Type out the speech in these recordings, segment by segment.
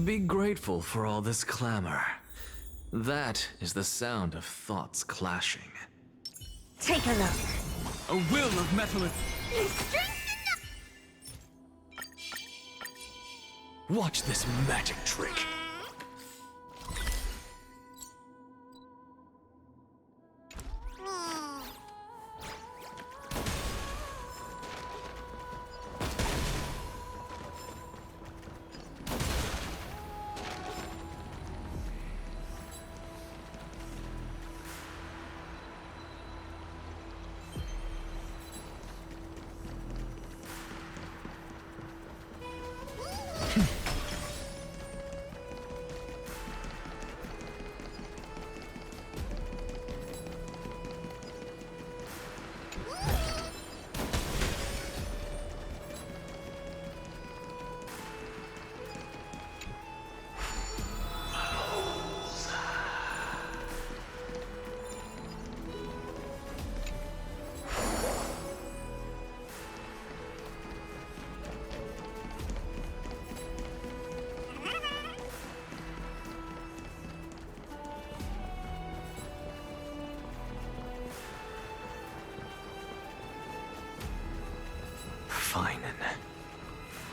Be grateful for all this clamor. That is the sound of thoughts clashing. Take a look. A will of metal. Watch this magic trick.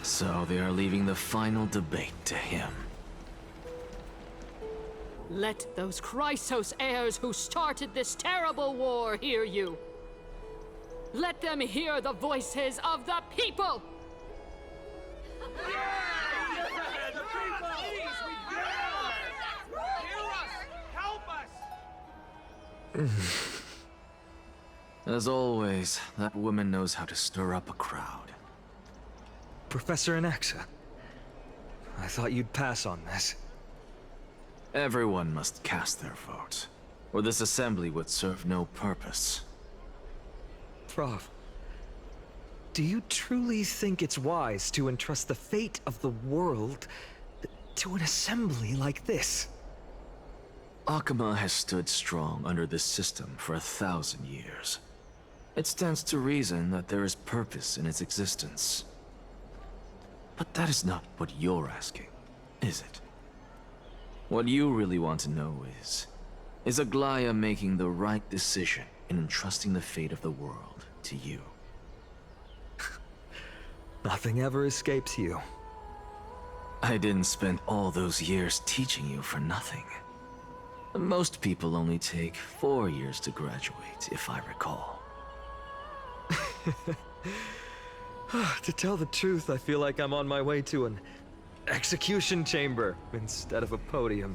So they are leaving the final debate to him. Let those Chrysos heirs who started this terrible war hear you. Let them hear the voices of the people! As always, that woman knows how to stir up a crowd. Professor Anaxa, I thought you'd pass on this. Everyone must cast their vote, or this assembly would serve no purpose. Prof, do you truly think it's wise to entrust the fate of the world to an assembly like this? Akama has stood strong under this system for 1,000 years. It stands to reason that there is purpose in its existence. But that is not what you're asking, is it? What you really want to know is Aglaya making the right decision in entrusting the fate of the world to you? Nothing ever escapes you. I didn't spend all those years teaching you for nothing. Most people only take 4 years to graduate, if I recall. To tell the truth, I feel like I'm on my way to an execution chamber instead of a podium.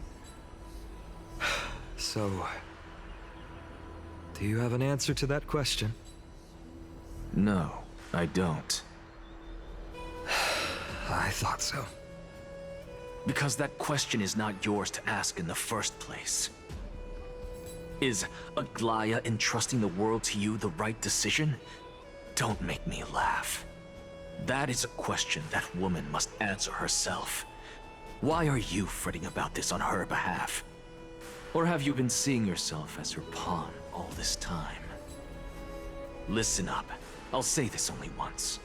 So, do you have an answer to that question? No, I don't. I thought so. Because that question is not yours to ask in the first place. Is Aglaya entrusting the world to you the right decision? Don't make me laugh. That is a question that woman must answer herself. Why are you fretting about this on her behalf? Or have you been seeing yourself as her pawn all this time? Listen up. I'll say this only once.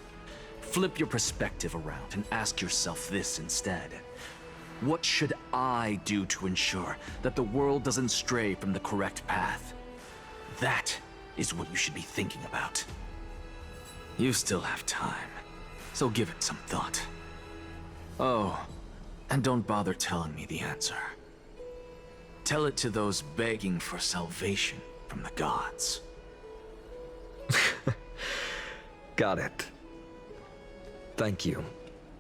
Flip your perspective around and ask yourself this instead. What should I do to ensure that the world doesn't stray from the correct path? That is what you should be thinking about. You still have time, so give it some thought. Oh, and don't bother telling me the answer. Tell it to those begging for salvation from the gods. Got it. Thank you,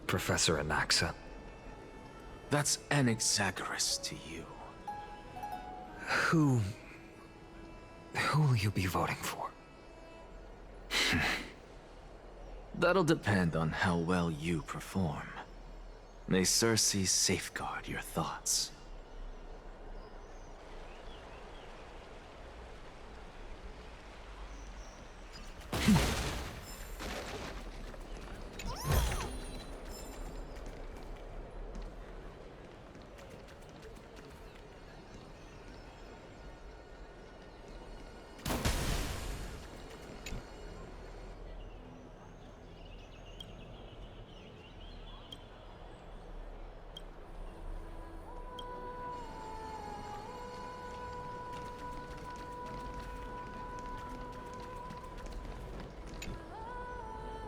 Professor Anaxa. That's Anaxagoras to you. Who will you be voting for? That'll depend on how well you perform. May Circe safeguard your thoughts.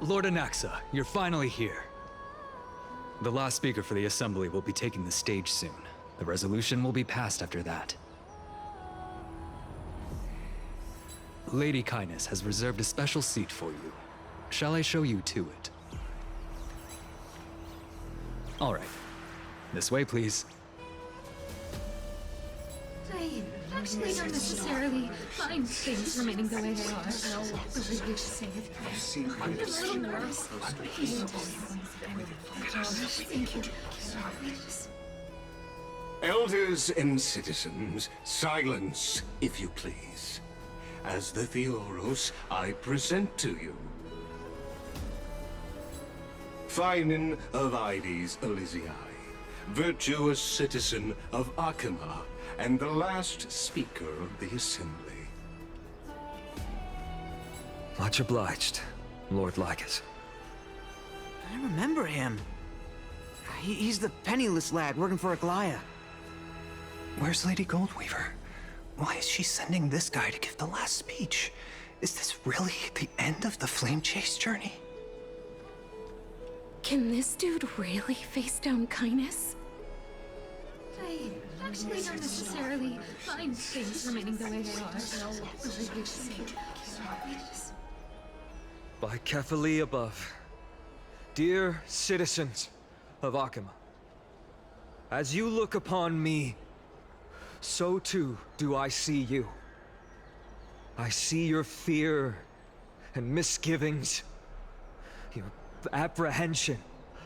Lord Anaxa, you're finally here. The last speaker for the Assembly will be taking the stage soon. The resolution will be passed after that. Lady Kindness has reserved a special seat for you. Shall I show you to it? All right. This way, please. I actually don't necessarily find things remaining the way they are. The way you say it. I'm a little nervous. Thank you. Elders and citizens, silence, if you please. As the Theoros, I present to you Finan of Ides Elysiae, virtuous citizen of Akima, and the last speaker of the Assembly. Much obliged, Lord Lycus. I remember him. He's the penniless lad working for Aglaia. Where's Lady Goldweaver? Why is she sending this guy to give the last speech? Is this really the end of the Flame Chase journey? Can this dude really face down kindness? I actually don't necessarily find things remaining the way they are. The way you say it. By Kefali above, dear citizens of Akima, as you look upon me, so too do I see you. I see your fear and misgivings, your apprehension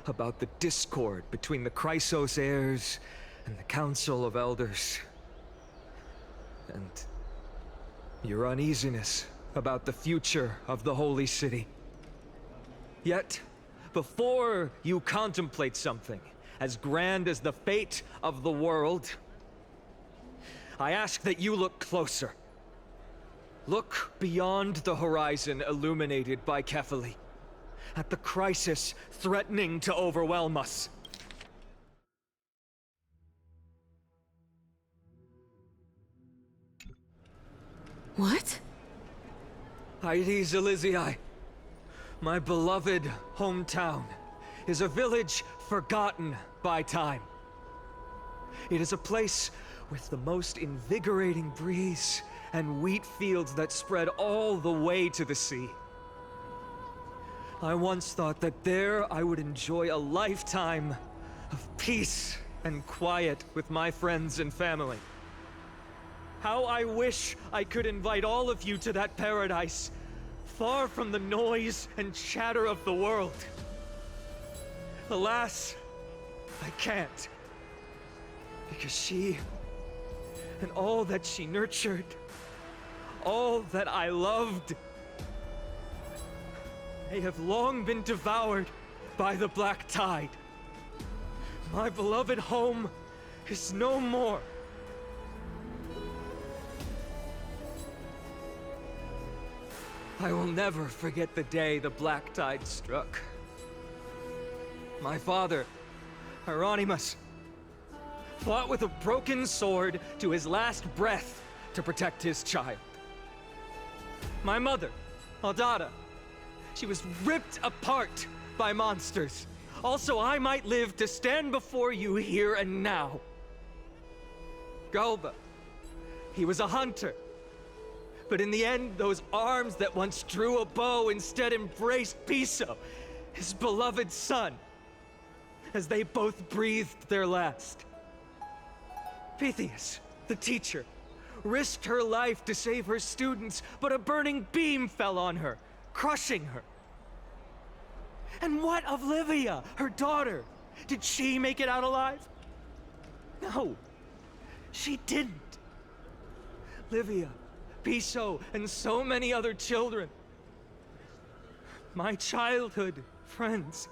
about the discord between the Chrysos heirs and the Council of Elders, and your uneasiness about the future of the Holy City. Yet, before you contemplate something as grand as the fate of the world, I ask that you look closer. Look beyond the horizon illuminated by Kefali, at the crisis threatening to overwhelm us. What? Ides Elysiae, my beloved hometown, is a village forgotten by time. It is a place with the most invigorating breeze and wheat fields that spread all the way to the sea. I once thought that there I would enjoy a lifetime of peace and quiet with my friends and family. How I wish I could invite all of you to that paradise, far from the noise and chatter of the world. Alas, I can't. Because she, and all that she nurtured, all that I loved, they have long been devoured by the black tide. My beloved home is no more. I will never forget the day the black tide struck. My father, Hieronymus, fought with a broken sword to his last breath to protect his child. My mother, Aldada, she was ripped apart by monsters. Also, I might live to stand before you here and now. Galba, he was a hunter. But in the end, those arms that once drew a bow instead embraced Piso, his beloved son, as they both breathed their last. Pythias, the teacher, risked her life to save her students, but a burning beam fell on her, crushing her. And what of Livia, her daughter? Did she make it out alive? No, she didn't. Livia, Piso, and so many other children. My childhood friends.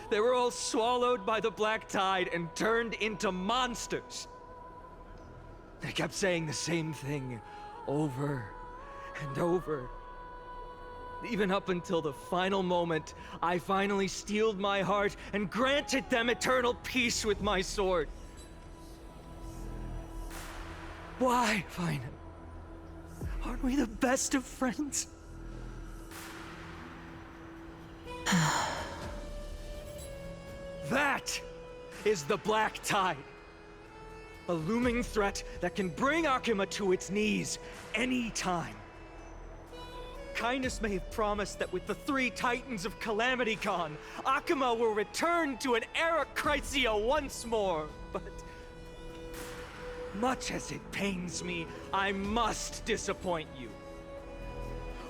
They were all swallowed by the black tide and turned into monsters. They kept saying the same thing over and over. Even up until the final moment, I finally steeled my heart and granted them eternal peace with my sword. Why, Finan? Aren't we the best of friends? That is the Black Tide. A looming threat that can bring Akuma to its knees any time. Kindness may have promised that with the 3 Titans of Calamity gone, Akuma will return to an era Chrysia once more, but... much as it pains me, I must disappoint you.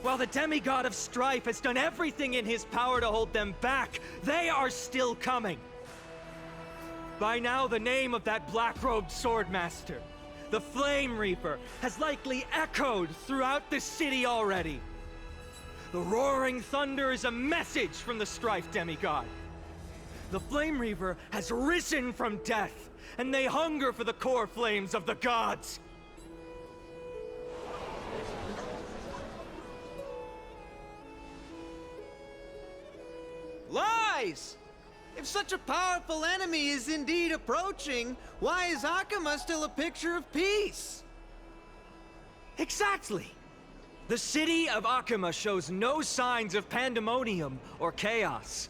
While the demigod of strife has done everything in his power to hold them back, they are still coming. By now, the name of that black-robed swordmaster, the Flame Reaper, has likely echoed throughout the city already. The roaring thunder is a message from the strife demigod. The Flame Reaper has risen from death, and they hunger for the core flames of the gods. Lies! If such a powerful enemy is indeed approaching, why is Akuma still a picture of peace? Exactly! The city of Akuma shows no signs of pandemonium or chaos.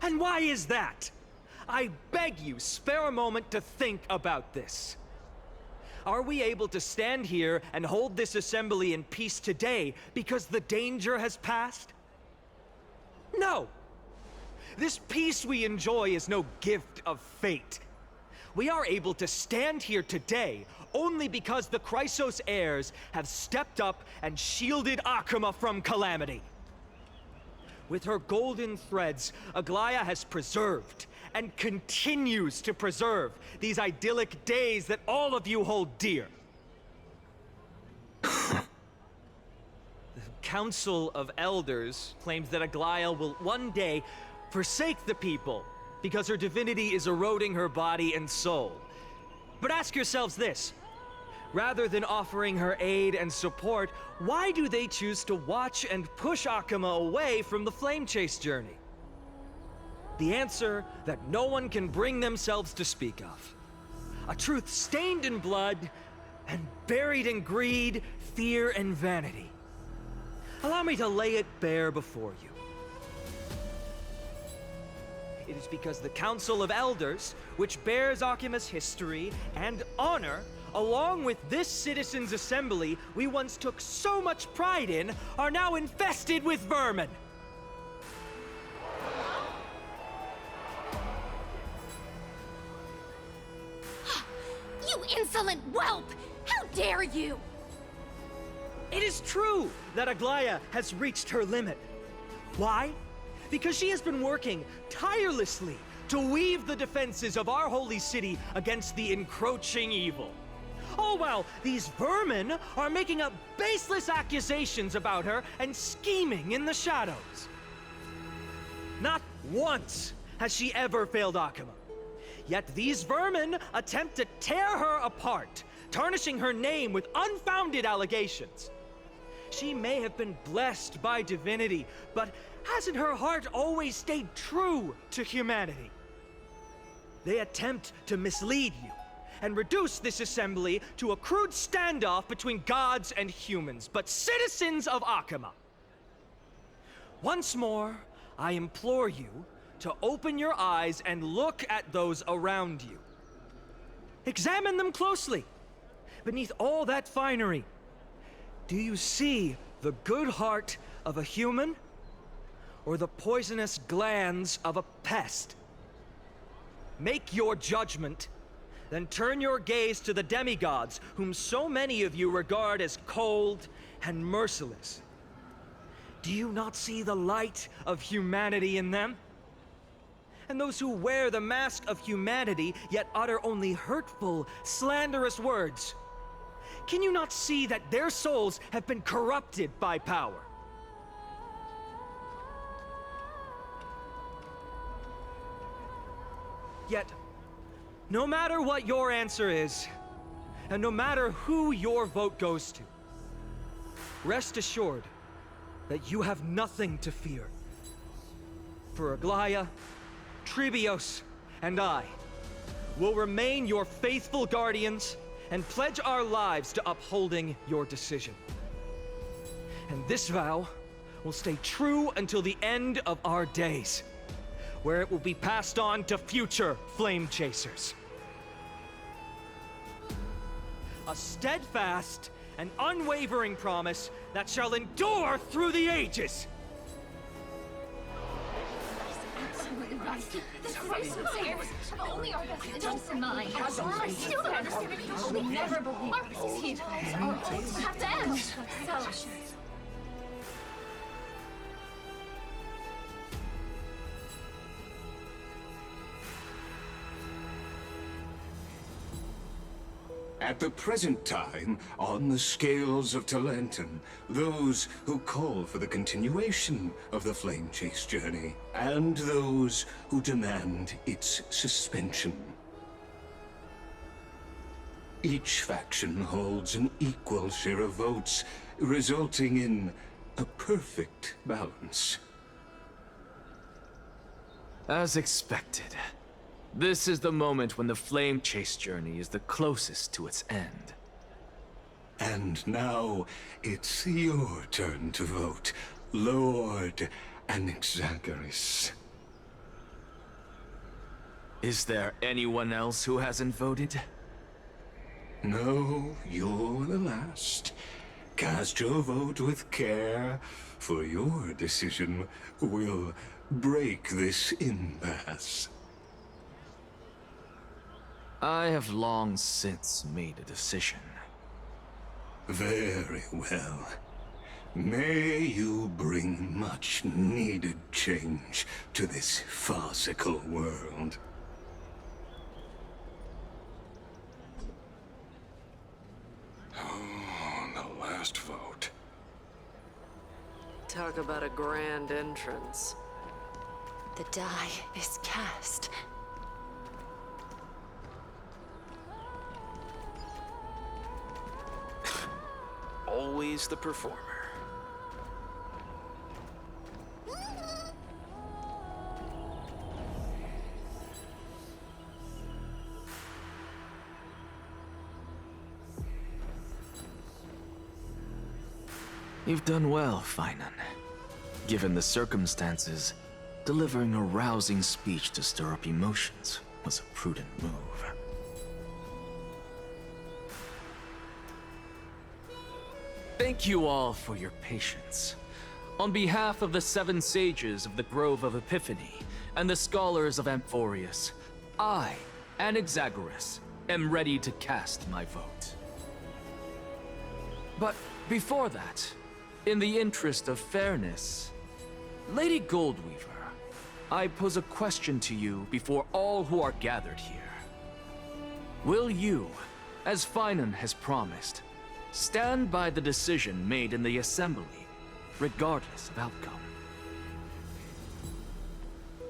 And why is that? I beg you, spare a moment to think about this. Are we able to stand here and hold this assembly in peace today because the danger has passed? No! This peace we enjoy is no gift of fate. We are able to stand here today only because the Chrysos heirs have stepped up and shielded Akuma from calamity. With her golden threads, Aglaya has preserved and continues to preserve these idyllic days that all of you hold dear. The Council of Elders claims that Aglaya will one day forsake the people because her divinity is eroding her body and soul. But ask yourselves this. Rather than offering her aid and support, why do they choose to watch and push Akuma away from the Flame Chase journey? The answer that no one can bring themselves to speak of. A truth stained in blood and buried in greed, fear, and vanity. Allow me to lay it bare before you. It is because the Council of Elders, which bears Akuma's history and honor, along with this citizens' assembly we once took so much pride in, are now infested with vermin. You insolent whelp! How dare you! It is true that Aglaya has reached her limit. Why? Because she has been working tirelessly to weave the defenses of our holy city against the encroaching evil. All while these vermin are making up baseless accusations about her and scheming in the shadows. Not once has she ever failed Akuma. Yet these vermin attempt to tear her apart, tarnishing her name with unfounded allegations. She may have been blessed by divinity, but hasn't her heart always stayed true to humanity? They attempt to mislead you and reduce this assembly to a crude standoff between gods and humans, but citizens of Akuma. Once more, I implore you to open your eyes and look at those around you. Examine them closely. Beneath all that finery, do you see the good heart of a human or the poisonous glands of a pest? Make your judgment, then turn your gaze to the demigods, whom so many of you regard as cold and merciless. Do you not see the light of humanity in them? And those who wear the mask of humanity yet utter only hurtful, slanderous words. Can you not see that their souls have been corrupted by power? Yet, no matter what your answer is, and no matter who your vote goes to, rest assured that you have nothing to fear. For Aglaya, Tribios, and I will remain your faithful guardians and pledge our lives to upholding your decision. And this vow will stay true until the end of our days, where it will be passed on to future flame chasers. A steadfast and unwavering promise that shall endure through the ages. Absolutely right. The Christos heirs have only our best interests in mind. I still don't understand how we never believe our proceedings are all have to end. So, At the present time, on the scales of Talentum, those who call for the continuation of the Flame Chase journey, and those who demand its suspension. Each faction holds an equal share of votes, resulting in a perfect balance. As expected. This is the moment when the Flame Chase journey is the closest to its end. And now, it's your turn to vote, Lord Anaxagoras. Is there anyone else who hasn't voted? No, you're the last. Cast your vote with care, for your decision will break this impasse. I have long since made a decision. Very well. May you bring much needed change to this farcical world. Oh, the last vote. Talk about a grand entrance. The die is cast. Always the performer. You've done well, Finan. Given the circumstances, delivering a rousing speech to stir up emotions was a prudent move. Thank you all for your patience. On behalf of the 7 sages of the Grove of Epiphany and the scholars of Amphorius, I, Anaxagoras, am ready to cast my vote. But before that, in the interest of fairness, Lady Goldweaver, I pose a question to you before all who are gathered here. Will you, as Finan has promised, stand by the decision made in the Assembly, regardless of outcome?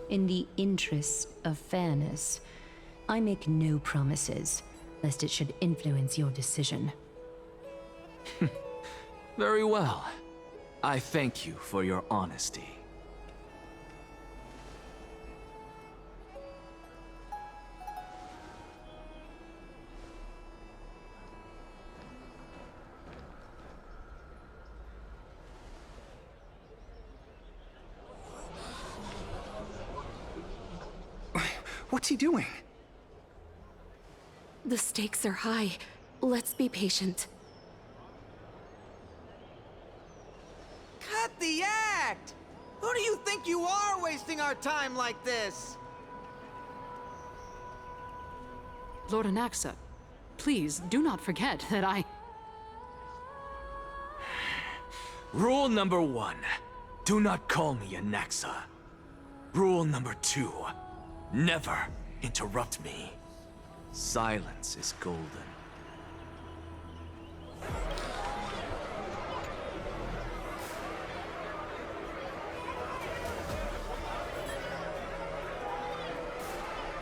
In the interest of fairness, I make no promises, lest it should influence your decision. Very well. I thank you for your honesty. What's he doing? the stakes are high. Let's be patient. Cut the act! Who do you think you are wasting our time like this? Lord Anaxa, please do not forget that I... Rule number 1. Do not call me Anaxa. Rule number 2. Never interrupt me. Silence is golden.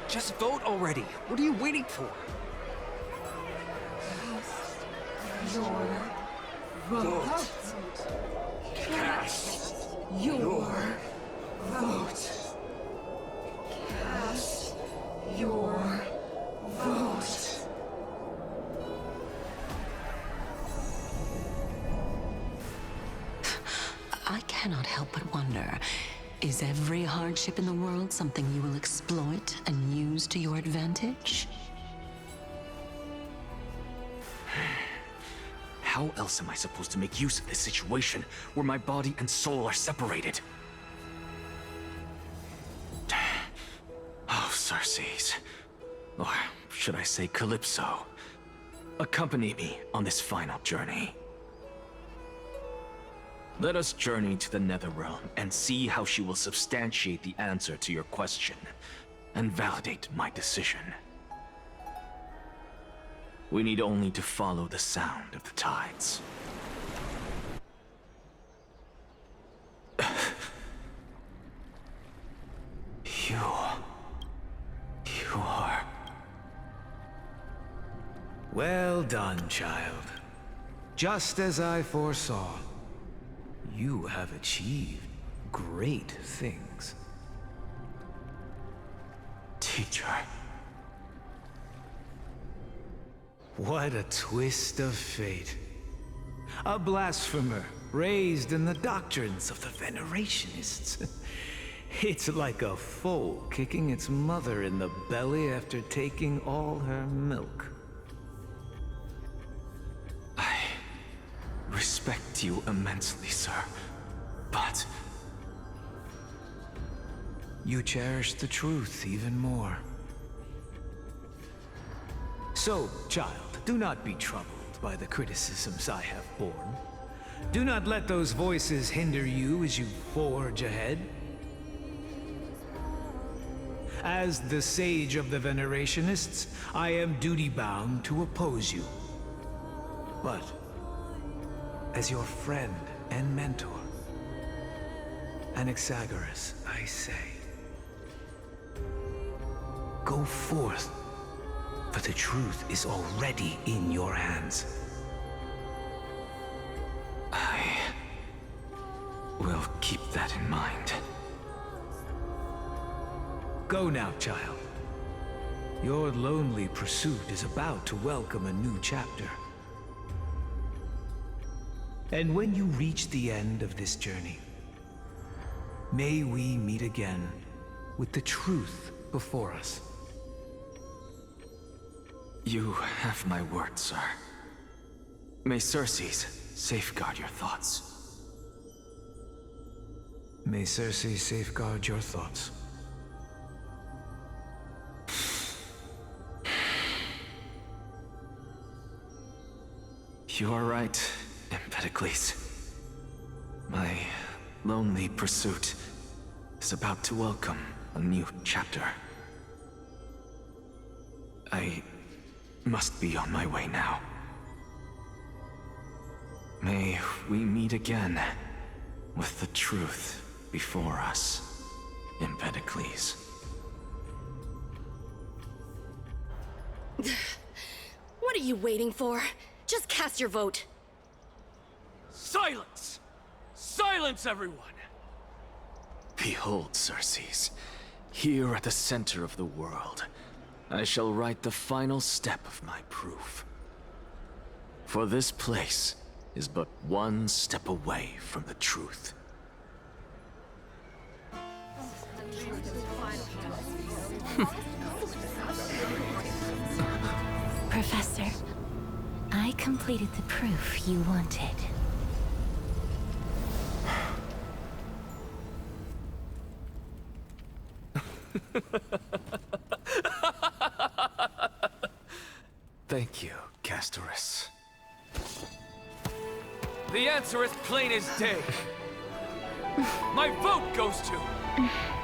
Just vote already. What are you waiting for? I cannot help but wonder, is every hardship in the world something you will exploit and use to your advantage? How else am I supposed to make use of this situation where my body and soul are separated? Oh, Circes. Or should I say Calypso? Accompany me on this final journey. Let us journey to the Netherrealm and see how she will substantiate the answer to your question and validate my decision. We need only to follow the sound of the tides. You are... Well done, child. Just as I foresaw, you have achieved great things. Teacher. What a twist of fate. A blasphemer raised in the doctrines of the Venerationists. It's like a foal kicking its mother in the belly after taking all her milk. I respect you immensely, sir, but... You cherish the truth even more. So, child, do not be troubled by the criticisms I have borne. Do not let those voices hinder you as you forge ahead. As the sage of the Venerationists, I am duty-bound to oppose you. But, as your friend and mentor, Anaxagoras, I say, go forth, for the truth is already in your hands. I will keep that in mind. Go now, child. Your lonely pursuit is about to welcome a new chapter. And when you reach the end of this journey, may we meet again with the truth before us. You have my word, sir. May Circes safeguard your thoughts. May Circe safeguard your thoughts. You are right, Empedocles. My lonely pursuit is about to welcome a new chapter. I must be on my way now. May we meet again with the truth before us, Empedocles. What are you waiting for? Just cast your vote. Silence! Silence, everyone! Behold, Circes, here at the center of the world, I shall write the final step of my proof. For this place is but one step away from the truth. Professor, I completed the proof you wanted. Thank you, Castorus. The answer is plain as day. My vote goes to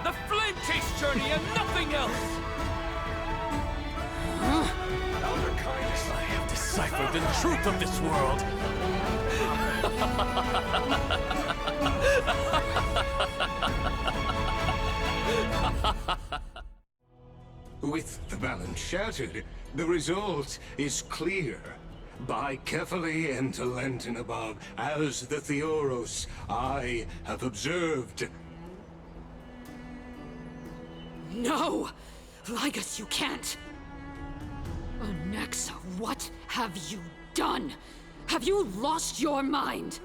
the Flame Chase journey and nothing else! I have deciphered the truth of this world! With the balance shattered, the result is clear. By carefully enter Lenten above, as the Theoros I have observed. No! Ligus, you can't! Anaxa, what have you done? Have you lost your mind?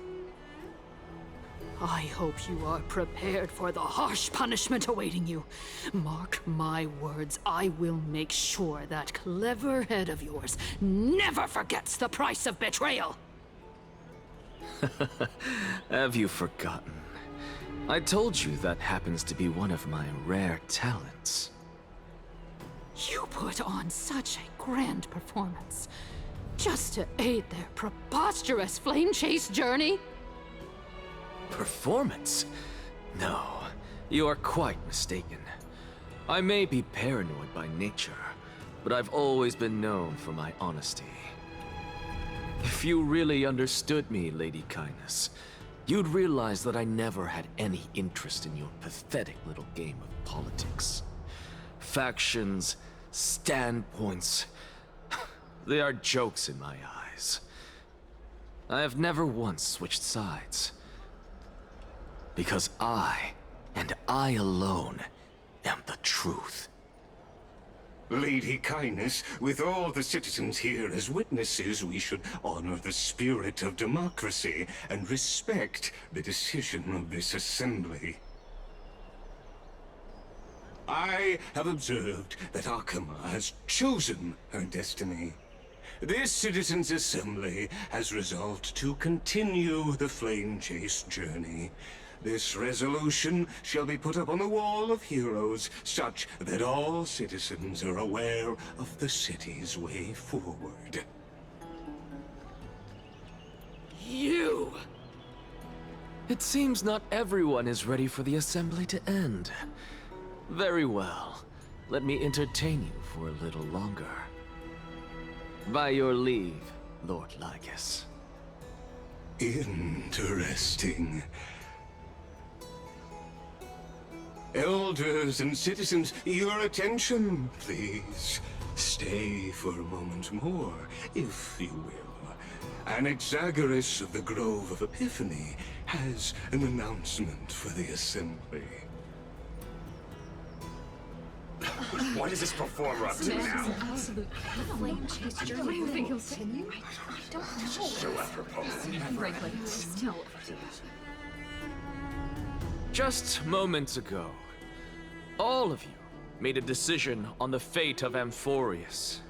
I hope you are prepared for the harsh punishment awaiting you. Mark my words, I will make sure that clever head of yours never forgets the price of betrayal. Have you forgotten? I told you that happens to be one of my rare talents. You put on such a grand performance just to aid their preposterous flame chase journey. Performance? No, you are quite mistaken. I may be paranoid by nature, but I've always been known for my honesty. If you really understood me, Lady Kindness, you'd realize that I never had any interest in your pathetic little game of politics. Factions, standpoints, they are jokes in my eyes. I have never once switched sides. Because I, and I alone, am the truth. Lady Kindness, with all the citizens here as witnesses, we should honor the spirit of democracy and respect the decision of this assembly. I have observed that Akama has chosen her destiny. This Citizens' Assembly has resolved to continue the flame chase journey. This resolution shall be put up on the Wall of Heroes, such that all citizens are aware of the city's way forward. You! It seems not everyone is ready for the assembly to end. Very well. Let me entertain you for a little longer. By your leave, Lord Lycus. Interesting. Elders and citizens, your attention, please. Stay for a moment more, if you will. Anaxagoras of the Grove of Epiphany has an announcement for the assembly. What is this performer up to now? Absolute flame chase journey. You think he'll continue? I don't know. So apropos. Frankly, still. Just moments ago, all of you made a decision on the fate of Amphorius.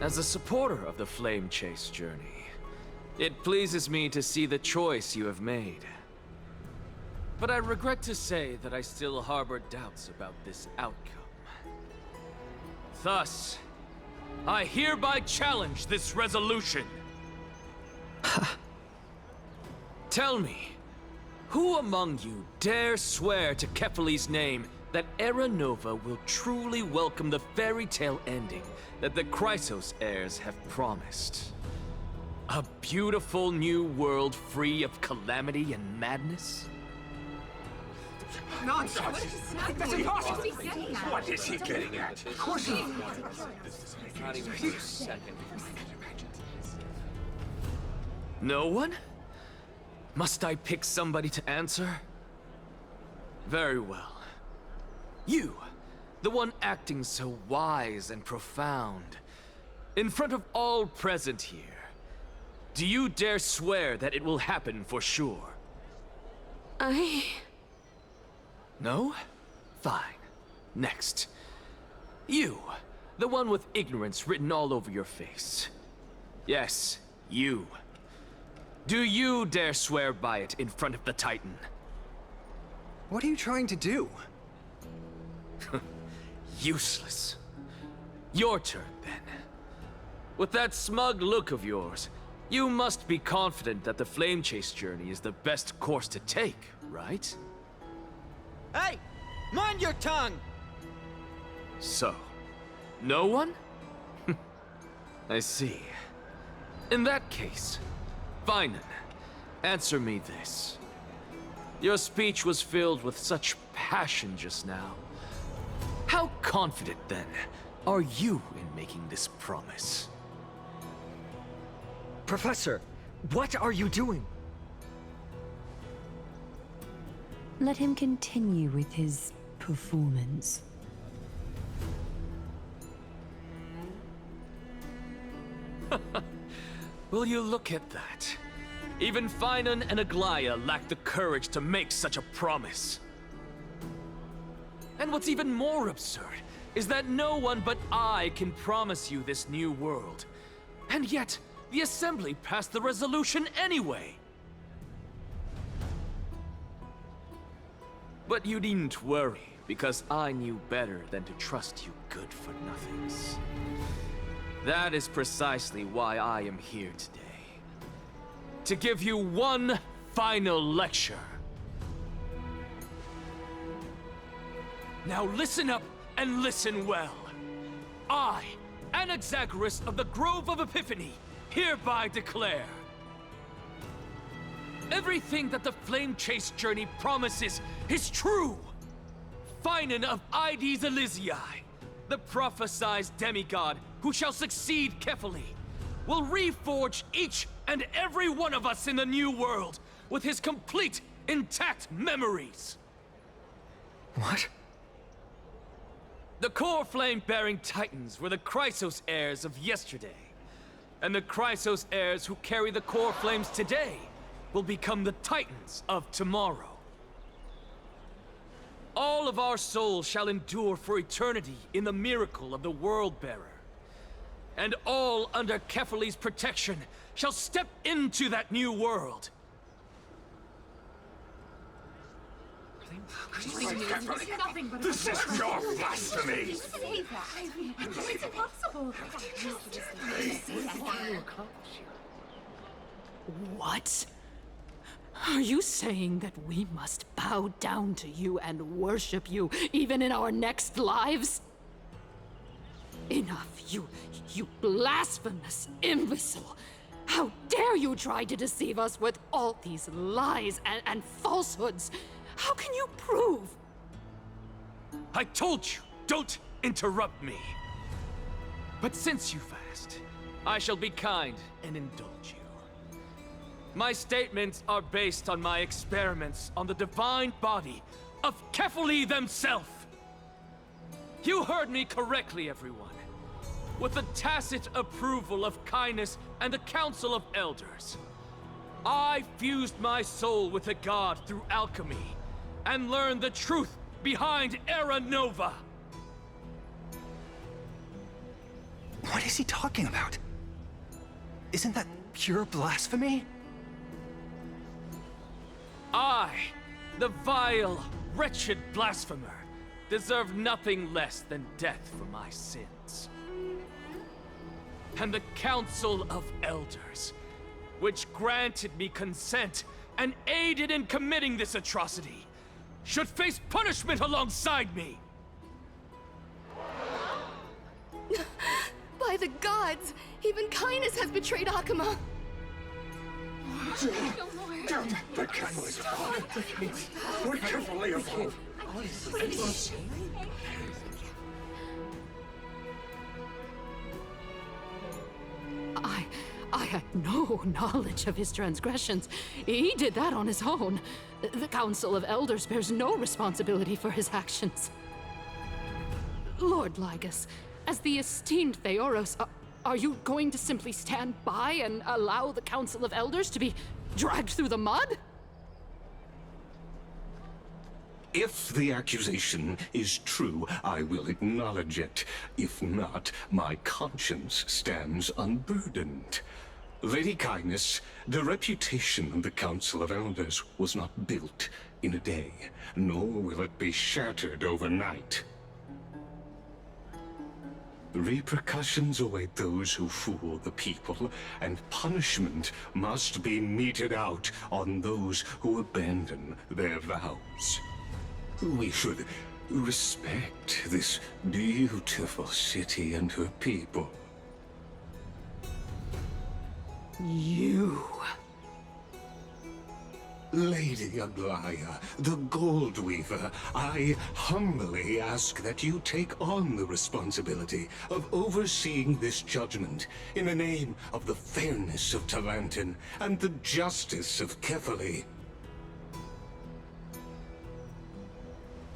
As a supporter of the Flame Chase journey, it pleases me to see the choice you have made. But I regret to say that I still harbor doubts about this outcome. Thus, I hereby challenge this resolution. Tell me, who among you dare swear to Kefali's name that Era Nova will truly welcome the fairy tale ending that the Chrysos heirs have promised? A beautiful new world free of calamity and madness? Nonsense! That's impossible! What is he getting at? Of course not! No one? Must I pick somebody to answer? Very well. You, the one acting so wise and profound, in front of all present here, do you dare swear that it will happen for sure? No? Fine. Next. You, the one with ignorance written all over your face. Yes, you. Do you dare swear by it in front of the Titan? What are you trying to do? Useless. Your turn, then. With that smug look of yours, you must be confident that the Flame Chase journey is the best course to take, right? Hey! Mind your tongue! So, no one? I see. In that case, fine then. Answer me this. Your speech was filled with such passion just now. How confident, then, are you in making this promise? Professor, what are you doing? Let him continue with his performance. Will you look at that? Even Finan and Aglaya lack the courage to make such a promise. And what's even more absurd is that no one but I can promise you this new world. And yet, the Assembly passed the resolution anyway. But you needn't worry, because I knew better than to trust you good-for-nothings. That is precisely why I am here today. To give you one final lecture. Now listen up and listen well. I, Anaxagoras of the Grove of Epiphany, hereby declare everything that the Flame Chase journey promises is true. Finan of Ides Elysiae, the prophesied demigod who shall succeed Kefali, will reforge each and every one of us in the new world with his complete, intact memories. What? The core flame-bearing titans were the Chrysos heirs of yesterday. And the Chrysos heirs who carry the core flames today will become the titans of tomorrow. All of our souls shall endure for eternity in the miracle of the World-Bearer. And all under Kefali's protection shall step into that new world. This is pure blasphemy! It's impossible. What? Are you saying that we must bow down to you and worship you, even in our next lives? Enough, you blasphemous imbecile! How dare you try to deceive us with all these lies and falsehoods? How can you prove? I told you, don't interrupt me. But since you've asked, I shall be kind and indulge you. My statements are based on my experiments on the divine body of Kefali themselves. You heard me correctly, everyone. With the tacit approval of kindness and the Council of Elders, I fused my soul with the god through alchemy and learned the truth behind Era Nova. What is he talking about? Isn't that pure blasphemy? I, the vile, wretched blasphemer, deserve nothing less than death for my sins. And the Council of Elders, which granted me consent and aided in committing this atrocity, should face punishment alongside me! By the gods! Even kindness has betrayed Akama! The candle is gone. We're carefully above. I had no knowledge of his transgressions. He did that on his own. The Council of Elders bears no responsibility for his actions. Lord Lygus, as the esteemed Theoros, are you going to simply stand by and allow the Council of Elders to be dragged through the mud? If the accusation is true, I will acknowledge it. If not, my conscience stands unburdened. Lady Kindness, the reputation of the Council of Elders was not built in a day, nor will it be shattered overnight. Repercussions await those who fool the people, and punishment must be meted out on those who abandon their vows. We should respect this beautiful city and her people. You... Lady Aglaya, the Gold Weaver, I humbly ask that you take on the responsibility of overseeing this judgment in the name of the fairness of Talantin and the justice of Kefali.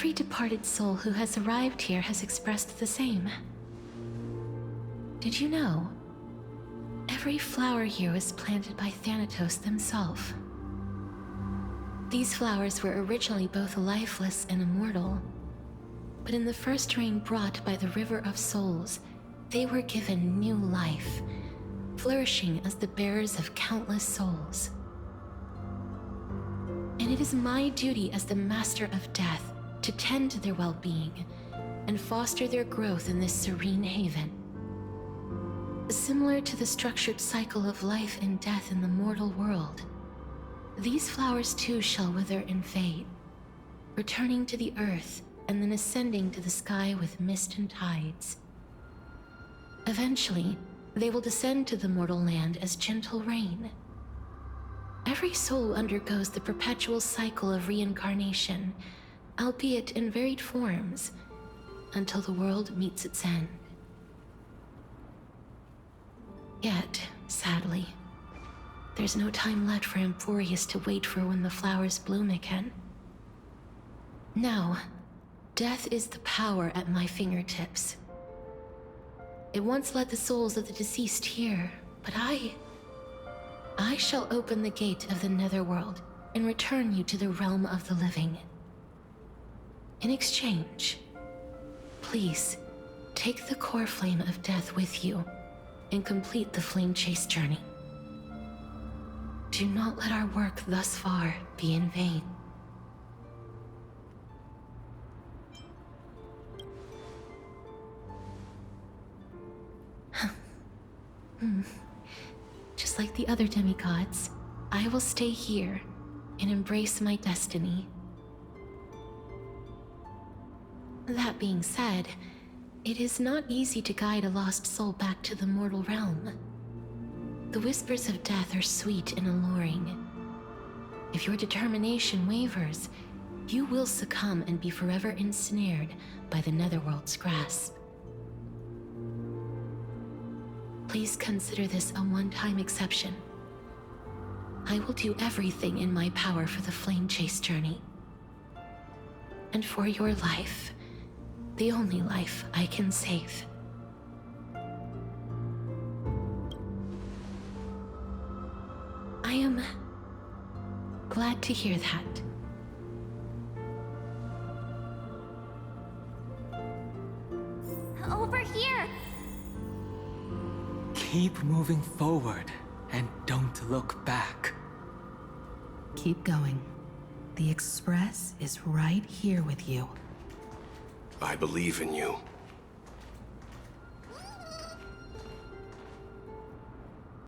Every departed soul who has arrived here has expressed the same. Did you know? Every flower here was planted by Thanatos themselves. These flowers were originally both lifeless and immortal, but in the first rain brought by the River of Souls, they were given new life, flourishing as the bearers of countless souls. And it is my duty as the Master of Death to tend to their well-being and foster their growth in this serene haven. Similar to the structured cycle of life and death in the mortal world, these flowers too shall wither and fade, returning to the earth and then ascending to the sky with mist and tides. Eventually, they will descend to the mortal land as gentle rain. Every soul undergoes the perpetual cycle of reincarnation, albeit in varied forms, until the world meets its end. Yet, sadly, there's no time left for Emporius to wait for when the flowers bloom again. Now, death is the power at my fingertips. It once led the souls of the deceased here, but I shall open the gate of the netherworld and return you to the realm of the living. In exchange, please, take the core flame of death with you and complete the flame chase journey. Do not let our work thus far be in vain. Just like the other demigods, I will stay here and embrace my destiny. That being said, it is not easy to guide a lost soul back to the mortal realm. The whispers of death are sweet and alluring. If your determination wavers, you will succumb and be forever ensnared by the netherworld's grasp. Please consider this a one-time exception. I will do everything in my power for the flame chase journey. And for your life, the only life I can save. I am glad to hear that. Over here! Keep moving forward and don't look back. Keep going. The Express is right here with you. I believe in you.